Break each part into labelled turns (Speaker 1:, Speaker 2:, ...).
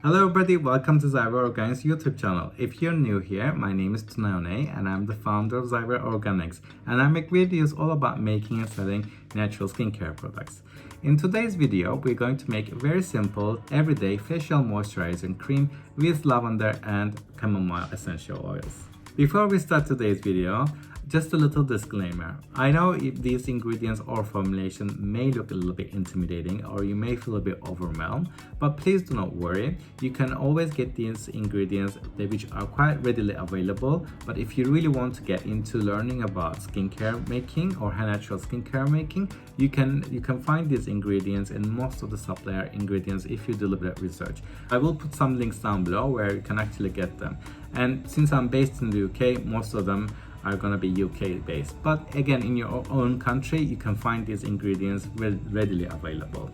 Speaker 1: Hello everybody, welcome to Zyber Organics YouTube channel. If you're new here, my name is Tunayone and I'm the founder of Zyber Organics, and I make videos all about making and selling natural skincare products. In today's video, we're going to make a very simple, everyday facial moisturizing cream with lavender and chamomile essential oils. Before we start today's video, just a little disclaimer. I know if these ingredients or formulation may look a little bit intimidating or you may feel a bit overwhelmed, but please do not worry. You can always get these ingredients which are quite readily available. But if you really want to get into learning about skincare making or natural skincare making, you can find these ingredients in most of the supplier ingredients if you do a little bit of research. I will put some links down below where you can actually get them. And since I'm based in the UK, most of them are going to be UK based, but again, in your own country you can find these ingredients readily available.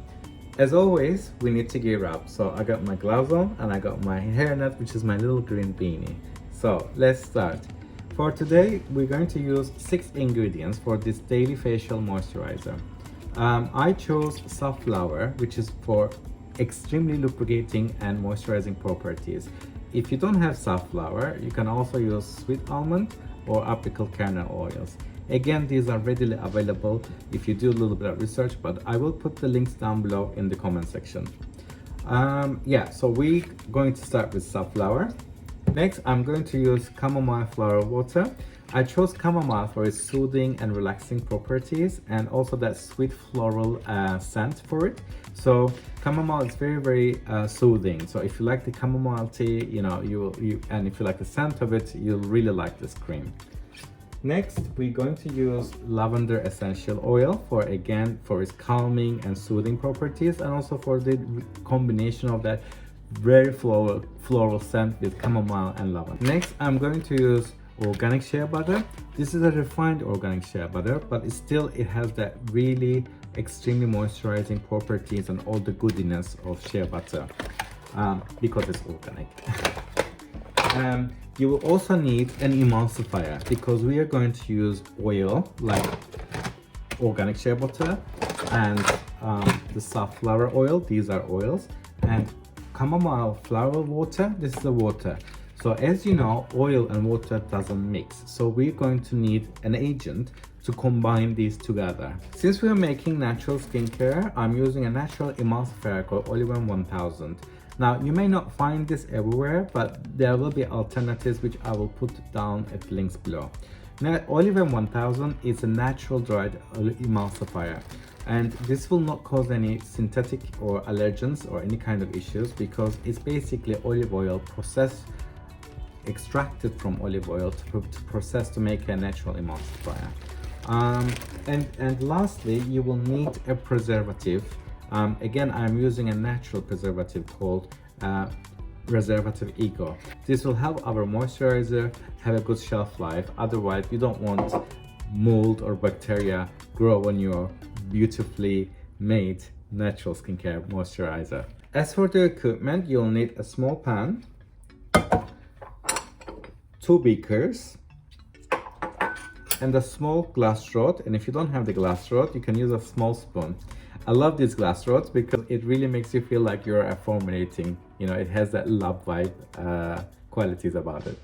Speaker 1: As always, we need to gear up, so I got my gloves on and I got my hairnet, which is my little green beanie. So let's start. For today we're going to use 6 ingredients for this daily facial moisturizer. I chose Safflower, which is for extremely lubricating and moisturizing properties. If you don't have safflower, you can also use sweet almond or apricot kernel oils. Again, these are readily available if you do a little bit of research, but I will put the links down below in the comment section. So we're going to start with safflower. Next, I'm going to use chamomile flower water. I chose chamomile for its soothing and relaxing properties and also that sweet floral scent for it. So chamomile is very soothing. So if you like the chamomile tea, and if you like the scent of it, you'll really like this cream. Next, we're going to use Lavender Essential Oil for its calming and soothing properties, and also for the combination of that very floral scent with chamomile and lavender. Next, I'm going to use organic shea butter. This is a refined organic shea butter, but it has that really extremely moisturizing properties and all the goodiness of shea butter because it's organic. You will also need an emulsifier because we are going to use oil like organic shea butter and the safflower oil. These are oils, and chamomile flower water. This is the water. So as you know, oil and water doesn't mix. So we're going to need an agent to combine these together. Since we are making natural skincare, I'm using a natural emulsifier called Olive 1000. Now, you may not find this everywhere, but there will be alternatives which I will put down at the links below. Now, Olive 1000 is a natural dried emulsifier, and this will not cause any synthetic or allergens or any kind of issues because it's basically olive oil extracted from olive oil to process to make a natural emulsifier. And lastly, you will need a preservative. Again, I'm using a natural preservative called Preservative Ego. This will help our moisturizer have a good shelf life. Otherwise, you don't want mold or bacteria grow on your beautifully made natural skincare moisturizer. As for the equipment, you'll need a small pan, 2 beakers, and a small glass rod. And if you don't have the glass rod, you can use a small spoon. I love these glass rods because it really makes you feel like you're formulating. It has that lab vibe qualities about it.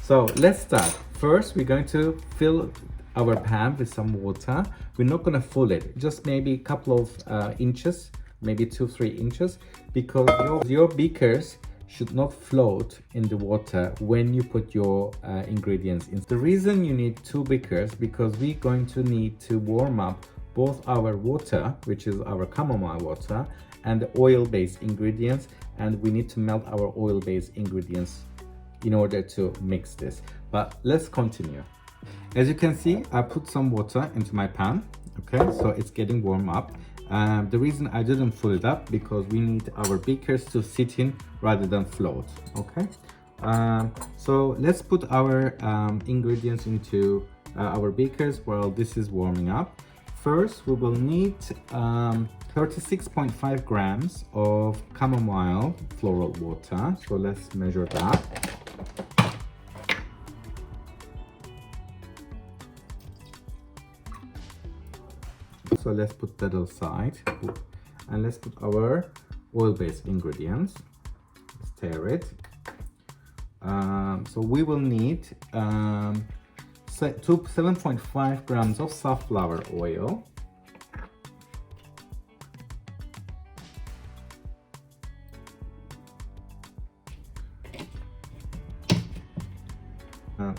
Speaker 1: So let's start. First, we're going to fill our pan with some water. We're not going to fill it, just maybe a couple of inches, maybe 2-3 inches, because your beakers should not float in the water when you put your ingredients in. The reason you need 2 beakers because we're going to need to warm up both our water, which is our chamomile water, and the oil-based ingredients, and we need to melt our oil-based ingredients in order to mix this. But let's continue. As you can see, I put some water into my pan. Okay, so it's getting warm up. The reason I didn't fill it up because we need our beakers to sit in rather than float. Okay, so let's put our ingredients into our beakers while this is warming up. First, we will need 36.5 grams of chamomile floral water. So let's measure that. So let's put that aside and let's put our oil-based ingredients. stir it. So we will need 7.5 grams of safflower oil.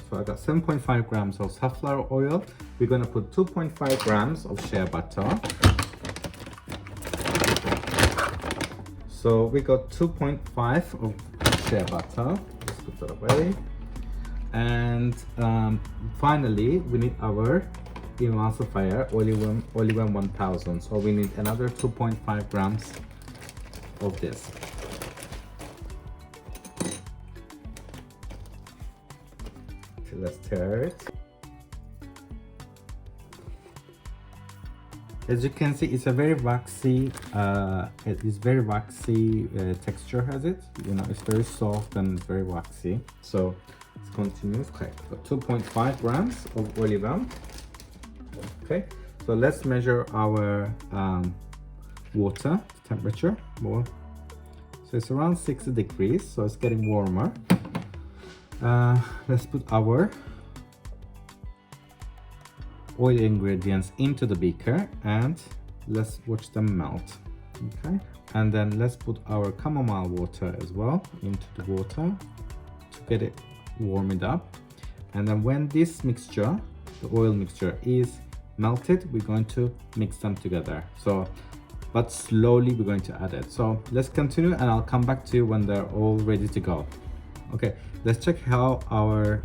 Speaker 1: So I got 7.5 grams of safflower oil. We're going to put 2.5 grams of shea butter. So we got 2.5 of shea butter. Let's put that away. And finally, we need our emulsifier, Oliven 1000. So we need another 2.5 grams of this. Let's stir it. As you can see, it's a very waxy. It is very waxy texture. Has it? You know, it's very soft and it's very waxy. So let's continue. Okay, got 2.5 grams of olive. Okay, so let's measure our water temperature. More. So it's around 60 degrees. So it's getting warmer. Let's put our oil ingredients into the beaker and let's watch them melt. Okay, and then let's put our chamomile water as well into the water to get it warmed up. And then when this mixture, the oil mixture, is melted, we're going to mix them together. So, but slowly we're going to add it. So let's continue and I'll come back to you when they're all ready to go. Okay, let's check how our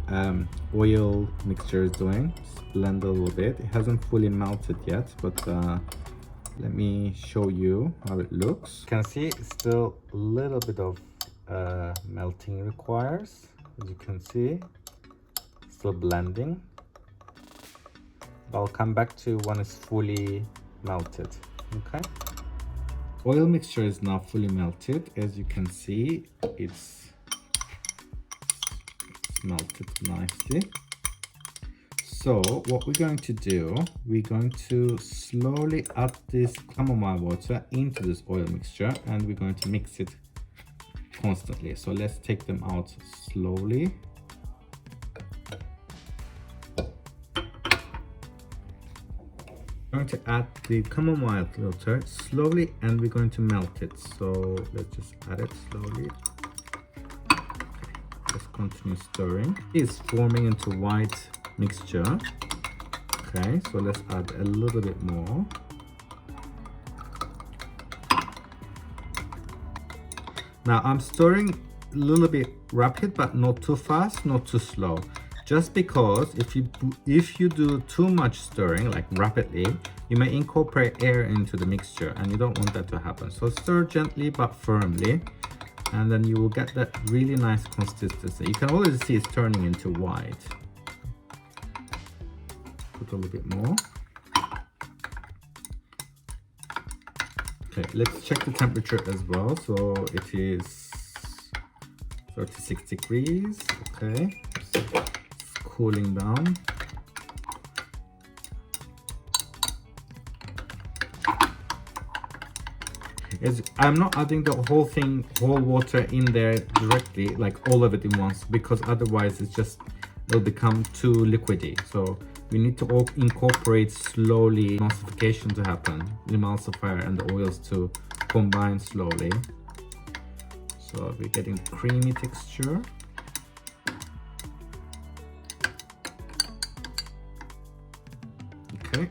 Speaker 1: oil mixture is doing. Just blend a little bit. It hasn't fully melted yet, but let me show you how it looks. You can see it's still a little bit of melting requires. As you can see, still blending. I'll come back to when it's fully melted. Okay. Oil mixture is now fully melted. As you can see, it's melted nicely. So what we're going to do, we're going to slowly add this chamomile water into this oil mixture and we're going to mix it constantly. So let's take them out slowly. We're going to add the chamomile water slowly and we're going to melt it. So let's just add it slowly. Let's continue stirring. It's forming into white mixture. Okay, so let's add a little bit more. Now I'm stirring a little bit rapid, but not too fast, not too slow. Just because if you do too much stirring, like rapidly, you may incorporate air into the mixture and you don't want that to happen. So stir gently but firmly. And then you will get that really nice consistency. You can already see it's turning into white. Put a little bit more. Okay, let's check the temperature as well. So it is 36 degrees. Okay, it's cooling down. I'm not adding the whole water in there directly, like all of it in once, because otherwise it'll become too liquidy. So we need to incorporate slowly emulsification to happen, the emulsifier and the oils to combine slowly. So we're getting creamy texture. Okay,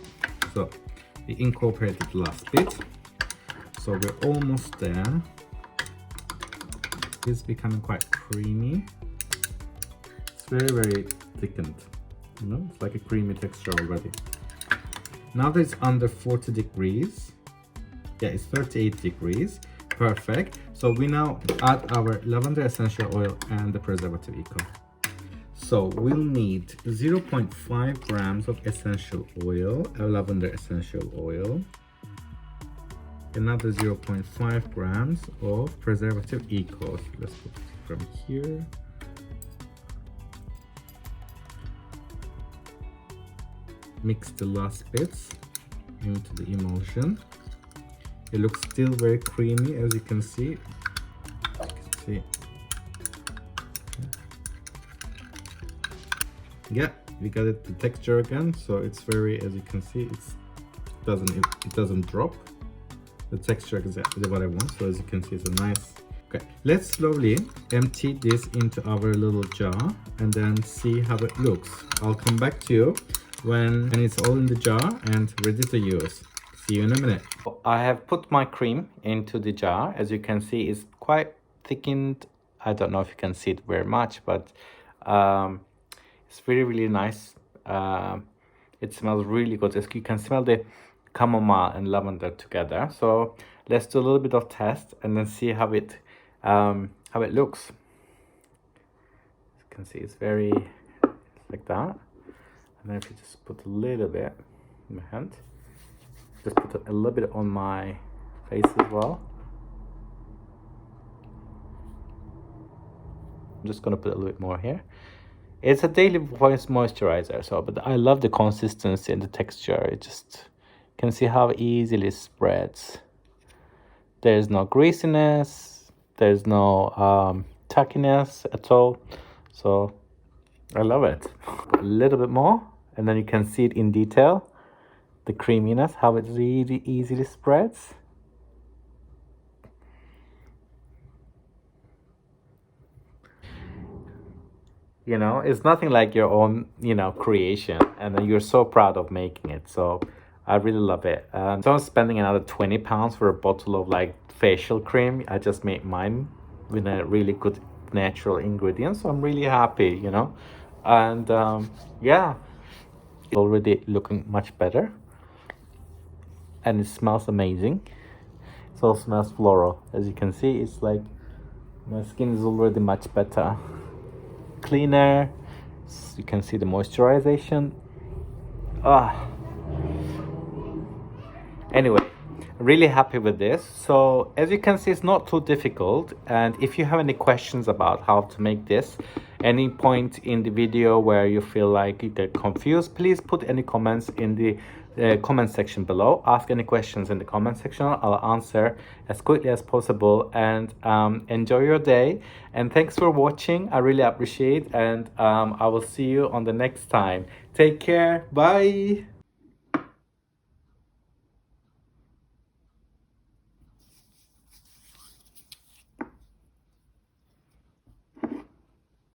Speaker 1: so we incorporated the last bit. So we're almost there. It's becoming quite creamy. It's very, very thickened. You know, it's like a creamy texture already. Now that it's under 40 degrees, yeah, it's 38 degrees. Perfect. So we now add our lavender essential oil and the preservative eco. So we'll need 0.5 grams of essential oil, lavender essential oil. Another 0.5 grams of preservative eco. Let's put it from here. Mix the last bits into the emulsion. It looks still very creamy, as you can see. yeah, we got it the texture again, so it's very, as you can see, it doesn't drop. The texture is exactly what I want, so as you can see, it's a nice. Okay, let's slowly empty this into our little jar and then see how it looks. I'll come back to you when it's all in the jar and ready to use. See you in a minute. I have put my cream into the jar. As you can see, it's quite thickened. I don't know if you can see it very much, but it's really nice. It smells really good. As you can smell the chamomile and lavender together. So let's do a little bit of test and then see how it looks. As you can see, it's very like that. And then if you just put a little bit in my hand, just put a little bit on my face as well. I'm just gonna put a little bit more here. It's a daily voice moisturizer, so but I love the consistency and the texture. It just can see how easily it spreads. There's no greasiness, there's no tackiness at all, so I love it. A little bit more, and then you can see it in detail, the creaminess, how it really easily spreads. You know, it's nothing like your own, you know, creation, and then you're so proud of making it. So I really love it. So I'm spending another 20 pounds for a bottle of like facial cream. I just made mine with a really good natural ingredients, so I'm really happy, you know. And yeah, it's already looking much better, and it smells amazing. It also smells floral. As you can see, it's like my skin is already much better, cleaner. You can see the moisturization. Anyway, really happy with this. So as you can see, it's not too difficult, and if you have any questions about how to make this, any point in the video where you feel like you get confused, please put any comments in the comment section below. Ask any questions in the comment section. I'll answer as quickly as possible. And enjoy your day, and thanks for watching. I really appreciate, and I will see you on the next time. Take care. Bye.